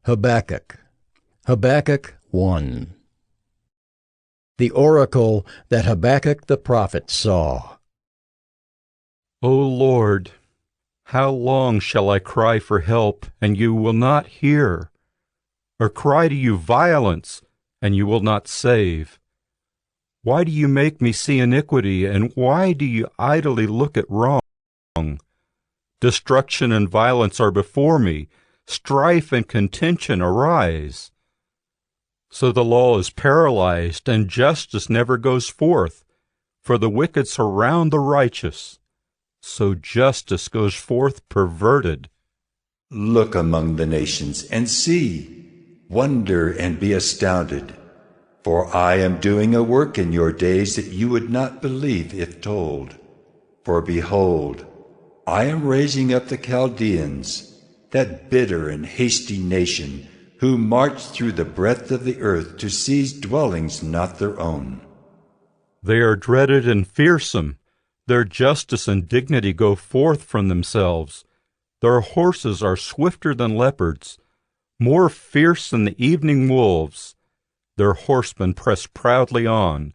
Habakkuk. Habakkuk 1. The oracle that Habakkuk the prophet saw. O Lord, how long shall I cry for help, and you will not hear? Or cry to you violence, and you will not save? Why do you make me see iniquity, and why do you idly look at wrong? Destruction and violence are before me, strife and contention arise. So the law is paralyzed, and justice never goes forth, for the wicked surround the righteous. So justice goes forth perverted. Look among the nations and see, wonder and be astounded. For I am doing a work in your days that you would not believe if told. For behold, I am raising up the Chaldeans, that bitter and hasty nation, who march through the breadth of the earth to seize dwellings not their own. They are dreaded and fearsome. Their justice and dignity go forth from themselves. Their horses are swifter than leopards, more fierce than the evening wolves. Their horsemen press proudly on.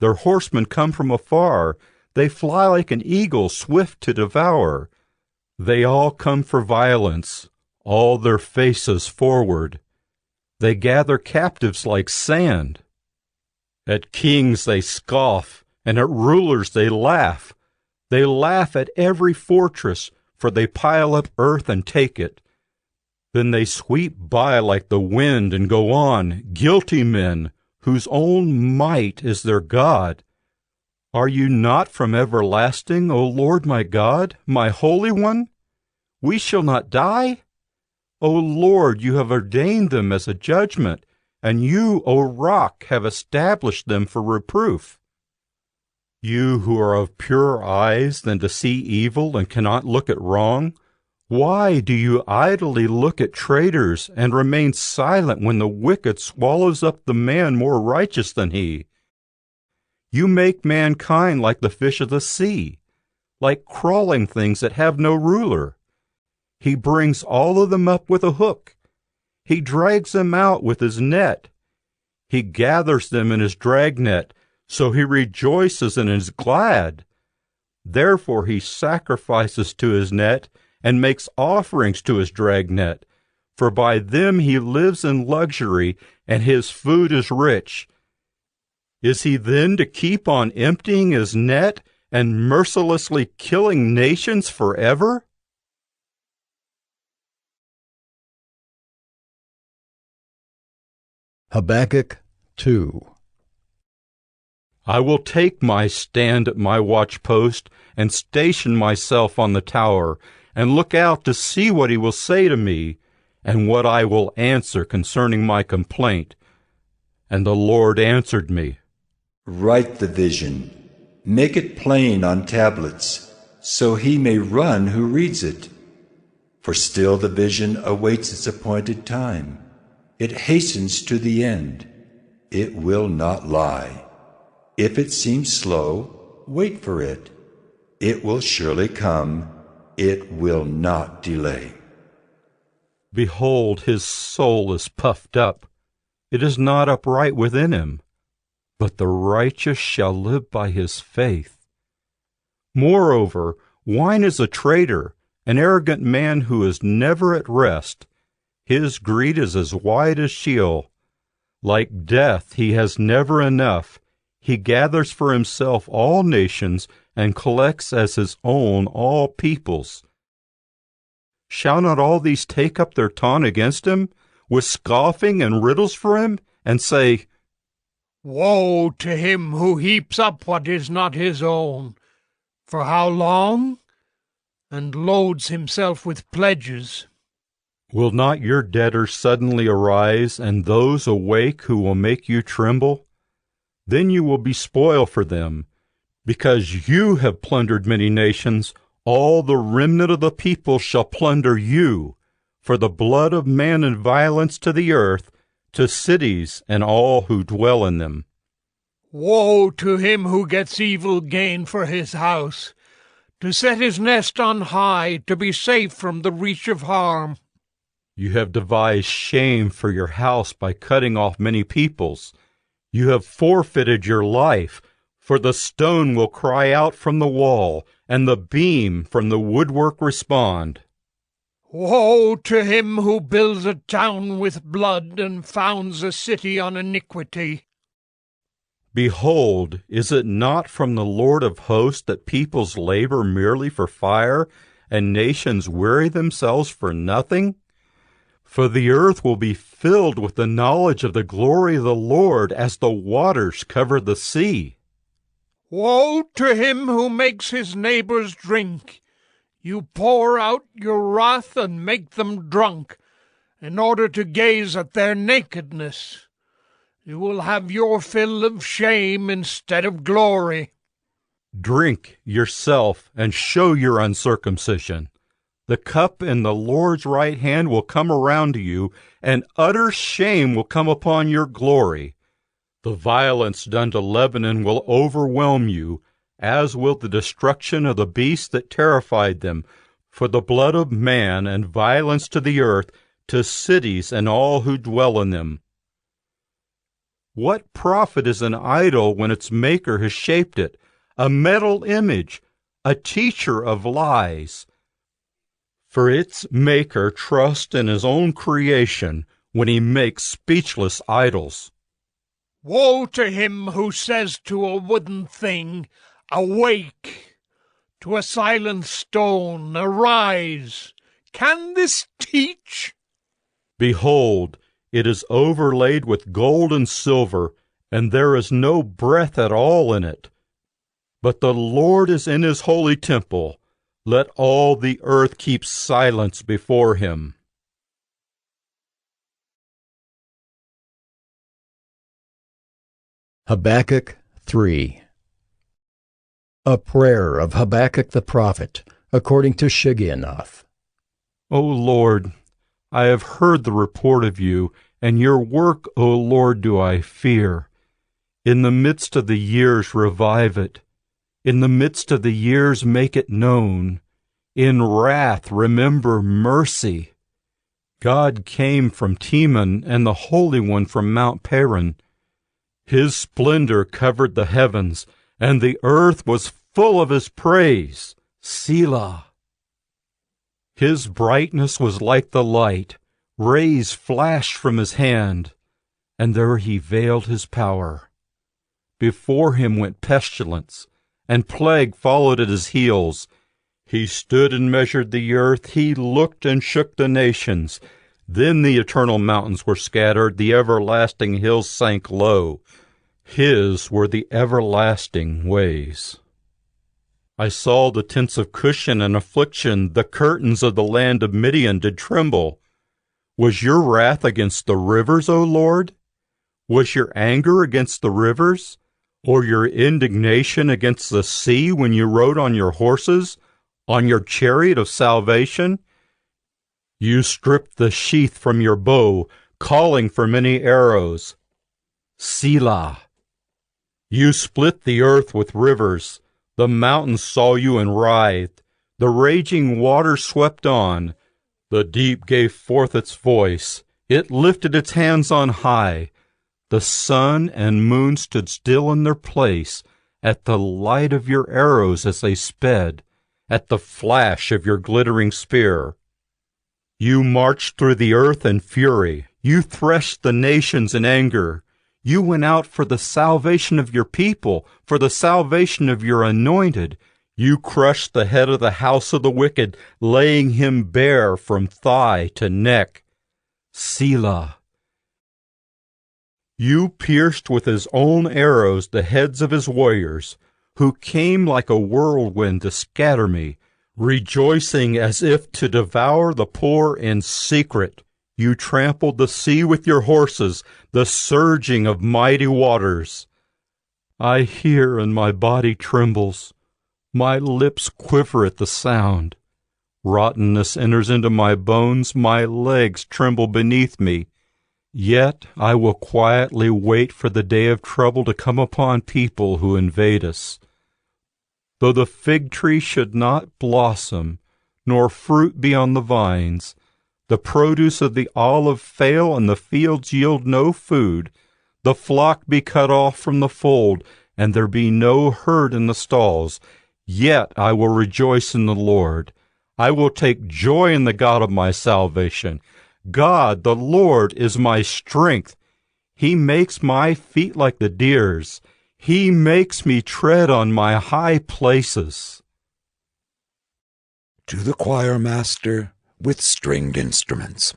Their horsemen come from afar. They fly like an eagle, swift to devour. They all come for violence, all their faces forward. They gather captives like sand. At kings they scoff, and at rulers they laugh. They laugh at every fortress, for they pile up earth and take it. Then they sweep by like the wind and go on, guilty men, whose own might is their God. Are you not from everlasting, O Lord my God, my Holy One? We shall not die? O Lord, you have ordained them as a judgment, and you, O Rock, have established them for reproof. You who are of purer eyes than to see evil and cannot look at wrong, why do you idly look at traitors and remain silent when the wicked swallows up the man more righteous than he? You make mankind like the fish of the sea, like crawling things that have no ruler. He brings all of them up with a hook. He drags them out with his net. He gathers them in his dragnet, so he rejoices and is glad. Therefore he sacrifices to his net and makes offerings to his dragnet, for by them he lives in luxury, and his food is rich. Is he then to keep on emptying his net and mercilessly killing nations forever? Habakkuk 2. I will take my stand at my watchpost and station myself on the tower, and look out to see what he will say to me, and what I will answer concerning my complaint. And the Lord answered me, Write the vision, make it plain on tablets, so he may run who reads it. For still the vision awaits its appointed time. It hastens to the end. It will not lie. If it seems slow, wait for it. It will surely come. It will not delay. Behold, his soul is puffed up. It is not upright within him. But the righteous shall live by his faith. Moreover, wine is a traitor, an arrogant man who is never at rest. His greed is as wide as Sheol. Like death, he has never enough. He gathers for himself all nations and collects as his own all peoples. Shall not all these take up their taunt against him, with scoffing and riddles for him, and say, Woe to him who heaps up what is not his own! For how long? And loads himself with pledges. Will not your debtors suddenly arise, and those awake who will make you tremble? Then you will be spoil for them, because you have plundered many nations. All the remnant of the people shall plunder you, for the blood of man and violence to the earth, to cities and all who dwell in them. Woe to him who gets evil gain for his house, to set his nest on high, to be safe from the reach of harm. You have devised shame for your house by cutting off many peoples. You have forfeited your life, for the stone will cry out from the wall, and the beam from the woodwork respond. Woe to him who builds a town with blood and founds a city on iniquity. Behold, is it not from the Lord of hosts that peoples labor merely for fire, and nations weary themselves for nothing? For the earth will be filled with the knowledge of the glory of the Lord as the waters cover the sea. Woe to him who makes his neighbors drink. You pour out your wrath and make them drunk, in order to gaze at their nakedness. You will have your fill of shame instead of glory. Drink yourself and show your uncircumcision. The cup in the Lord's right hand will come around to you, and utter shame will come upon your glory. The violence done to Lebanon will overwhelm you, as will the destruction of the beasts that terrified them, for the blood of man and violence to the earth, to cities and all who dwell in them. What profit is an idol when its maker has shaped it, a metal image, a teacher of lies? For its maker trusts in his own creation when he makes speechless idols. Woe to him who says to a wooden thing, Awake! To a silent stone, Arise! Can this teach? Behold, it is overlaid with gold and silver, and there is no breath at all in it. But the Lord is in his holy temple. Let all the earth keep silence before him. Habakkuk 3. A prayer of Habakkuk the prophet, according to Shigionoth. O Lord, I have heard the report of you, and your work, O Lord, do I fear. In the midst of the years revive it. In the midst of the years make it known. In wrath remember mercy. God came from Teman, and the Holy One from Mount Paran. His splendor covered the heavens, and the earth was full of his praise. Selah. His brightness was like the light. Rays flashed from his hand, and there he veiled his power. Before him went pestilence, and plague followed at his heels. He stood and measured the earth. He looked and shook the nations. Then the eternal mountains were scattered. The everlasting hills sank low. His were the everlasting ways. I saw the tents of Cushan in affliction. The curtains of the land of Midian did tremble. Was your wrath against the rivers, O Lord? Was your anger against the rivers? Or your indignation against the sea when you rode on your horses, on your chariot of salvation? You stripped the sheath from your bow, calling for many arrows. Selah. You split the earth with rivers. The mountains saw you and writhed. The raging waters swept on. The deep gave forth its voice. It lifted its hands on high. The sun and moon stood still in their place at the light of your arrows as they sped, at the flash of your glittering spear. You marched through the earth in fury. You threshed the nations in anger. You went out for the salvation of your people, for the salvation of your anointed. You crushed the head of the house of the wicked, laying him bare from thigh to neck. Selah. You pierced with his own arrows the heads of his warriors, who came like a whirlwind to scatter me, rejoicing as if to devour the poor in secret. You trampled the sea with your horses, the surging of mighty waters. I hear and my body trembles. My lips quiver at the sound. Rottenness enters into my bones, my legs tremble beneath me. Yet I will quietly wait for the day of trouble to come upon people who invade us. Though the fig tree should not blossom, nor fruit be on the vines, The produce of the olive fail, and the fields yield no food. The flock be cut off from the fold, and there be no herd in the stalls. Yet I will rejoice in the Lord. I will take joy in the God of my salvation. God, the Lord, is my strength. He makes my feet like the deer's. He makes me tread on my high places. To the choir master with stringed instruments.